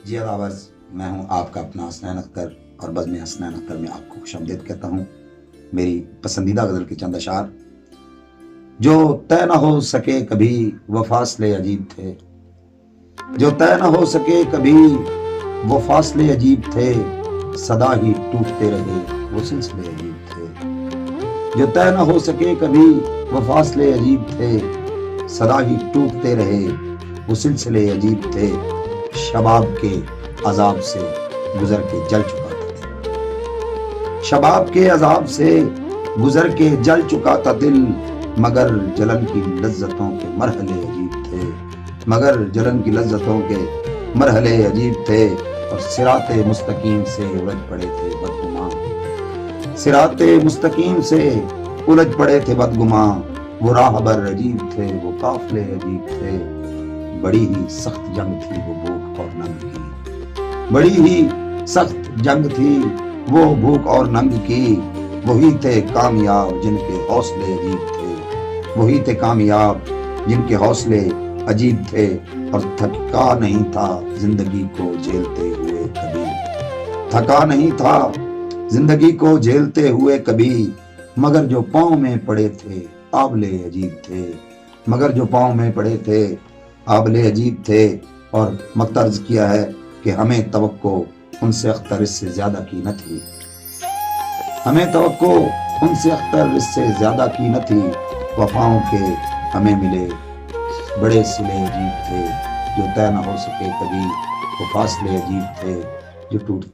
جی علاوہ میں ہوں آپ کا اپنا حسنین اختر، اور بزم حسنین اختر میں آپ کو خوش آمدید کہتا ہوں۔ میری پسندیدہ غزل کے چند اشعار۔ جو طے نہ ہو سکے کبھی وہ فاصلے عجیب تھے، جو طے نہ ہو سکے کبھی وہ فاصلے عجیب تھے، صدا ہی ٹوٹتے رہے وہ سلسلے عجیب تھے۔ جو طے نہ ہو سکے کبھی وہ فاصلے عجیب تھے، صدا ہی ٹوٹتے رہے وہ سلسلے عجیب تھے۔ شباب کے عذاب سے گزر کے جل چکا تھا، شباب کے عذاب سے گزر کے جل چکا تھا دل، مگر جلن کی لذتوں کے مرحلے عجیب تھے، مگر جلن کی لذتوں کے مرحلے عجیب تھے۔ اور صراط مستقیم سے الجھ پڑے تھے بدگماں، صراط مستقیم سے الجھ پڑے تھے بدگماں۔ وہ راہبر عجیب تھے، وہ قافلے عجیب تھے، بڑی ہی سخت جنگ تھی وہ بھوک اور ننگ کی، بڑی ہی سخت جنگ تھی وہ بھوک اور ننگ کی۔ وہی تھے کامیاب جن کے حوصلے عجیب تھے، وہی تھے کامیاب جن کے حوصلے عجیب تھے۔ اور تھکا نہیں تھا زندگی کو جھیلتے ہوئے کبھی، تھکا نہیں تھا زندگی کو جھیلتے ہوئے کبھی، مگر جو پاؤں میں پڑے تھے آبلے عجیب تھے، مگر جو پاؤں میں پڑے تھے آبلے عجیب تھے۔ اور مقترض کیا ہے کہ ہمیں توقع ان سے اختر اس سے زیادہ کی نہ تھی، ہمیں توقع ان سے اختر اس سے زیادہ کی نہ تھی۔ وفاؤں کے ہمیں ملے بڑے صلے عجیب تھے، جو طے نہ ہو سکے کبھی وہ فاصلے عجیب تھے، جو ٹوٹ